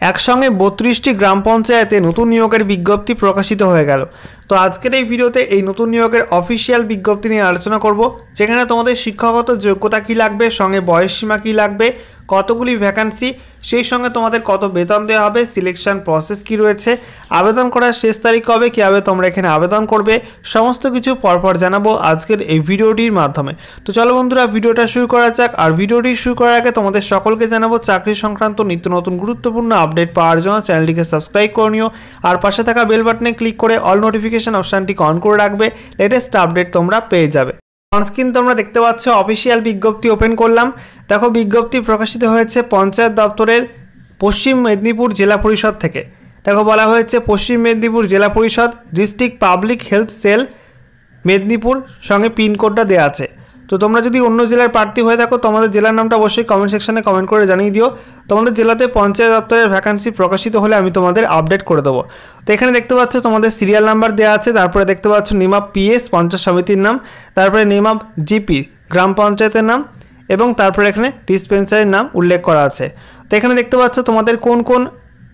একসঙ্গে 32টি গ্রাম পঞ্চায়েতে নতুন নিয়োগের বিজ্ঞপ্তি প্রকাশিত হয়ে গেল। তো আজকের এই ভিডিওতে এই নতুন নিয়োগের অফিসিয়াল বিজ্ঞপ্তি নিয়ে আলোচনা করব, যেখানে তোমাদের শিক্ষাগত যোগ্যতা কী লাগবে, সঙ্গে বয়সসীমা কী লাগবে, কতগুলি ভ্যাকান্সি, সেই সঙ্গে তোমাদের কত বেতন দেওয়া হবে, সিলেকশন প্রসেস কী রয়েছে, আবেদন করার শেষ তারিখ কবে, কীভাবে তোমরা এখানে আবেদন করবে, সমস্ত কিছু পরপর জানাবো আজকের এই ভিডিওটির মাধ্যমে। তো চলো বন্ধুরা, ভিডিওটা শুরু করা যাক। আর ভিডিওটি শুরু করার আগে তোমাদের সকলকে জানাবো চাকরি সংক্রান্ত নিত্য নতুন গুরুত্বপূর্ণ আপডেট পাওয়ার জন্য চ্যানেলটিকে সাবস্ক্রাইব করে নিও, আর পাশে থাকা বেল বাটনে ক্লিক করে অল নোটিফিকেশন অপশানটিকে অন করে রাখবে। লেটেস্ট আপডেট তোমরা পেয়ে যাবে। অনস্ক্রিন তোমরা দেখতে পাচ্ছ অফিসিয়াল বিজ্ঞপ্তি ওপেন করলাম। দেখো, বিজ্ঞপ্তি প্রকাশিত হয়েছে পঞ্চায়েত দপ্তরের পশ্চিম মেদিনীপুর জেলা পরিষদ থেকে। দেখো, বলা হয়েছে পশ্চিম মেদিনীপুর জেলা পরিষদ, district public health cell, Medinipur, সঙ্গে পিনকোডটা দেওয়া আছে। তো তোমরা যদি অন্য জেলার প্রার্থী হয়ে থাকো, তোমাদের জেলার নামটা অবশ্যই কমেন্ট সেকশনে কমেন্ট করে জানিয়ে দিও। তোমাদের জেলাতে পঞ্চায়েত দপ্তরের ভ্যাকান্সি প্রকাশিত হলে আমি তোমাদের আপডেট করে দেবো। তো এখানে দেখতে পাচ্ছ তোমাদের সিরিয়াল নাম্বার দেওয়া আছে, তারপরে দেখতে পাচ্ছ নেম অফ পিএস পঞ্চায়েত সমিতির নাম, তারপরে নেম অফ জিপি গ্রাম পঞ্চায়েতের নাম, এবং তারপরে এখানে ডিসপেন্সারির নাম উল্লেখ করা আছে। তো এখানে দেখতে পাচ্ছ তোমাদের কোন কোন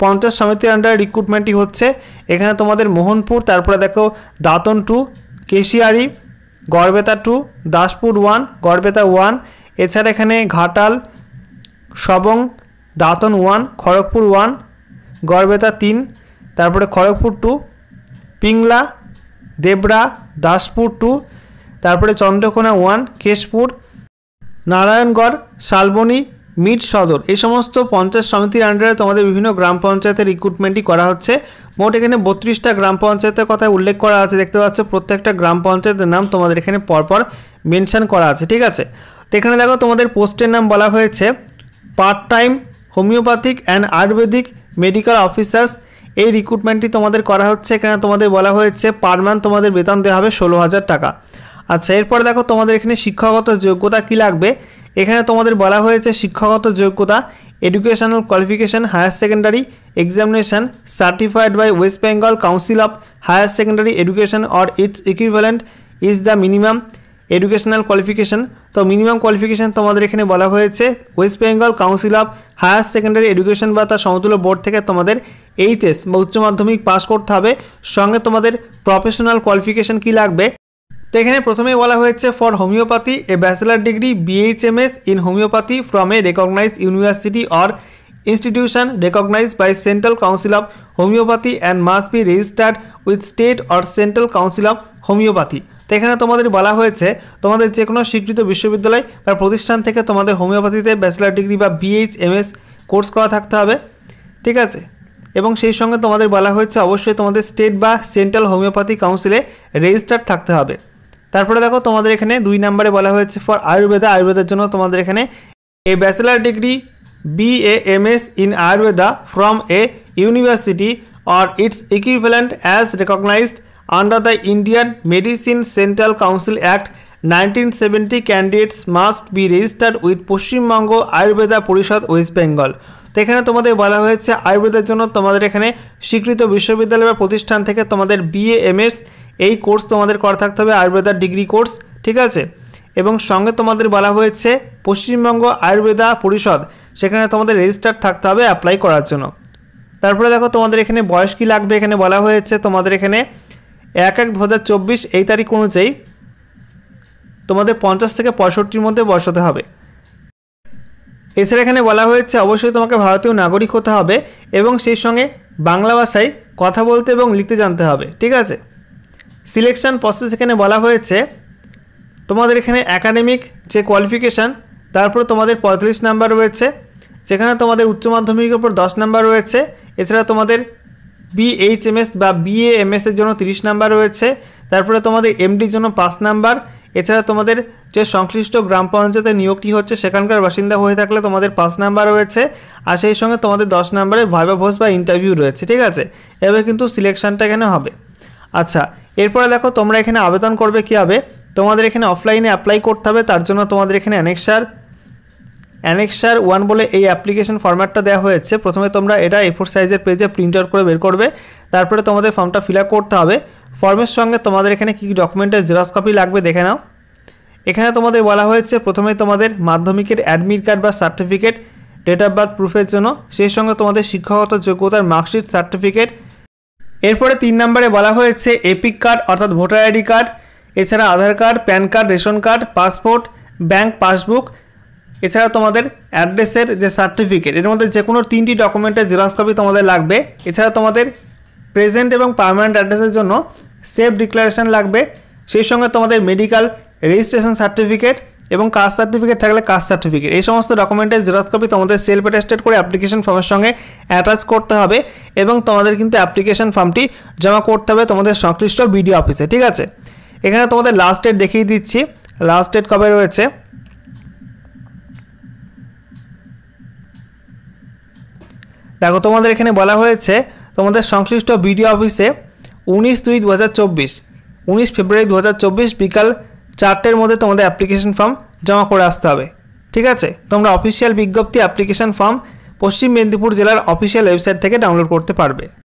পঞ্চায়েত সমিতির আন্ডারে রিক্রুটমেন্টটি হচ্ছে। এখানে তোমাদের মোহনপুর, তারপরে দেখো দাঁতন 2, কেশিয়ারি, গড়বেতা 2, দাসপুর 1, গড়বেতা 1, এছাড়া এখানে ঘাটাল, সবং, দাঁতন 1, খড়গপুর 1, গড়বেতা 3, তারপরে খড়গপুর 2, পিংলা, দেবরা, দাসপুর 2, তারপরে চন্দ্রকোনা 1, কেশপুর, নারায়ণগড়, শালবনী, মিট সদর, এই সমস্ত পঞ্চায়েত সমিতির আন্ডারে তোমাদের বিভিন্ন গ্রাম পঞ্চায়েতের রিক্রুটমেন্টই করা হচ্ছে। মোট এখানে 32টা গ্রাম পঞ্চায়েতের কথা উল্লেখ করা আছে। দেখতে পাচ্ছ প্রত্যেকটা গ্রাম পঞ্চায়েতের নাম তোমাদের এখানে পরপর মেনশন করা আছে, ঠিক আছে। তো এখানে দেখো তোমাদের পোস্টের নাম বলা হয়েছে part time homeopathic and Ayurvedic medical officers. এই রিক্রুটমেন্টটি তোমাদের করা হচ্ছে। এখানে তোমাদের বলা হয়েছে পার মান্থ তোমাদের বেতন দেওয়া হবে 16,000 টাকা। আচ্ছা, এরপর দেখো তোমাদের এখানে শিক্ষাগত যোগ্যতা কী লাগবে। এখানে তোমাদের বলা হয়েছে শিক্ষাগত যোগ্যতা educational qualification higher secondary examination certified by West Bengal Council of Higher Secondary Education or its equivalent is the minimum educational qualification. তো মিনিমাম কোয়ালিফিকেশান তোমাদের এখানে বলা হয়েছে West Bengal Council of Higher Secondary Education বা তার সমতুল্য বোর্ড থেকে তোমাদের এইচএস বা উচ্চ মাধ্যমিক পাস করতে হবে। সঙ্গে তোমাদের প্রফেশনাল কোয়ালিফিকেশান কী লাগবে। তো এখানে প্রথমেই বলা হয়েছে for homeopathy a bachelor degree BHMS in homeopathy from a recognised university or institution recognised by Central council of Homeopathy and must be registered with state or central council of homeopathy. তো এখানে তোমাদের বলা হয়েছে তোমাদের যে কোনো স্বীকৃত বিশ্ববিদ্যালয় বা প্রতিষ্ঠান থেকে তোমাদের হোমিওপ্যাথিতে ব্যাচেলার ডিগ্রি বা BHMS কোর্স করা থাকতে হবে, ঠিক আছে। এবং সেই সঙ্গে তোমাদের বলা হয়েছে অবশ্যই তোমাদের স্টেট বা সেন্ট্রাল হোমিওপ্যাথি কাউন্সিলে রেজিস্টার্ড থাকতে হবে। তারপরে দেখো তোমাদের এখানে 2 নম্বরে বলা হয়েছে ফর আয়ুর্বেদা। আয়ুর্বেদের জন্য তোমাদের এখানে a bachelor degree BAMS in Ayurveda from a university or its equivalent as recognised under the Indian Medicine Central Council Act 1970 candidates must be registered with Paschimbanga Ayurveda Parishad West Bengal. তো এখানে তোমাদের বলা হয়েছে আয়ুর্বেদের জন্য তোমাদের এখানে স্বীকৃত বিশ্ববিদ্যালয় বা প্রতিষ্ঠান থেকে তোমাদের BAMS এই কোর্স তোমাদের করা থাকতে হবে, আয়ুর্বেদার ডিগ্রি কোর্স, ঠিক আছে। এবং সঙ্গে তোমাদের বলা হয়েছে পশ্চিমবঙ্গ আয়ুর্বেদা পরিষদ, সেখানে তোমাদের রেজিস্টার্ড থাকতে হবে অ্যাপ্লাই করার জন্য। তারপরে দেখো তোমাদের এখানে বয়স কী লাগবে। এখানে বলা হয়েছে তোমাদের এখানে 1/1/2024 এই তারিখ অনুযায়ী তোমাদের 50 থেকে 65 মধ্যে বয়স হতে হবে। এছাড়া এখানে বলা হয়েছে অবশ্যই তোমাকে ভারতীয় নাগরিক হতে হবে এবং সেই সঙ্গে বাংলা ভাষায় কথা বলতে এবং লিখতে জানতে হবে, ঠিক আছে। সিলেকশন প্রসেস এখানে বলা হয়েছে তোমাদের এখানে একাডেমিক যে কোয়ালিফিকেশান, তারপর তোমাদের 45 নাম্বার রয়েছে, যেখানে তোমাদের উচ্চ মাধ্যমিকের উপর 10 নাম্বার রয়েছে। এছাড়া তোমাদের BHMS বা BAMS এর জন্য 30 নাম্বার রয়েছে। তারপরে তোমাদের MDর জন্য 5 নাম্বার। এছাড়া তোমাদের যে সংশ্লিষ্ট গ্রাম পঞ্চায়েতের নিয়োগটি হচ্ছে সেখানকার বাসিন্দা হয়ে থাকলে তোমাদের 5 নাম্বার রয়েছে, আর সেই সঙ্গে তোমাদের 10 নাম্বারে ভাইবা ভোজ বা ইন্টারভিউ রয়েছে, ঠিক আছে। এভাবে কিন্তু সিলেকশনটা এখানে হবে। আচ্ছা, এরপরে দেখো তোমরা এখানে আবেদন করবে কীভাবে। তোমাদের এখানে অফলাইনে অ্যাপ্লাই করতে হবে। তার জন্য তোমাদের এখানে অ্যানেক্সার 1 বলে এই অ্যাপ্লিকেশন ফরম্যাটটা দেওয়া হয়েছে। প্রথমে তোমরা এটা A4 সাইজের পেজে প্রিন্ট আউট করে বের করবে। তারপরে তোমাদের ফর্মটা ফিল আপ করতে হবে। ফর্মের সঙ্গে তোমাদের এখানে কী কী ডকুমেন্টের জেরক্স কপি লাগবে দেখে নাও। এখানে তোমাদের বলা হয়েছে প্রথমে তোমাদের মাধ্যমিকের অ্যাডমিট কার্ড বা সার্টিফিকেট ডেট অফ বার্থ প্রুফের জন্য, সেই সঙ্গে তোমাদের শিক্ষাগত যোগ্যতার মার্কশিট, সার্টিফিকেট। এরপরে 3 নম্বরে বলা হয়েছে এপিক কার্ড অর্থাৎ ভোটার আইডি কার্ড, এছাড়া Aadhaar card, PAN card, ration card, passport, bank passbook, এছাড়া তোমাদের অ্যাড্রেসের যে সার্টিফিকেট, এর মধ্যে যে কোনো 3টি ডকুমেন্টের জেরক্স কপি তোমাদের লাগবে। এছাড়া তোমাদের প্রেজেন্ট এবং পার্মানেন্ট অ্যাড্রেসের জন্য সেলফ ডিক্লারেশন লাগবে, সেই সঙ্গে তোমাদের মেডিকেল রেজিস্ট্রেশন সার্টিফিকেট এবং কাস্ট সার্টিফিকেট থাকলে কাস্ট সার্টিফিকেট, এই সমস্ত ডকুমেন্টের জেরক্স কপি তোমাদের সেলফ অ্যাটেস্টেড করে অ্যাপ্লিকেশন ফর্মের সঙ্গে অ্যাটাচ করতে হবে এবং তোমাদের কিন্তু অ্যাপ্লিকেশন ফর্মটি জমা করতে হবে তোমাদের সংশ্লিষ্ট বিডিও অফিসে। ঠিক আছে, এখানে তোমাদের লাস্ট ডেট দেখিয়ে দিচ্ছি, লাস্ট ডেট কবে রয়েছে। দেখো তোমাদের এখানে বলা হয়েছে তোমাদের সংশ্লিষ্ট বিডিও অফিসে 19/2/2024 19 ফেব্রুয়ারি 2024 বিকাল 4টের মধ্যে তোমাদের অ্যাপ্লিকেশন ফর্ম জমা করে আসতে হবে। ঠিক আছে, তোমরা অফিসিয়াল বিজ্ঞপ্তি অ্যাপ্লিকেশন ফর্ম পশ্চিম মেদিনীপুর জেলার অফিসিয়াল ওয়েবসাইট থেকে ডাউনলোড করতে পারবে।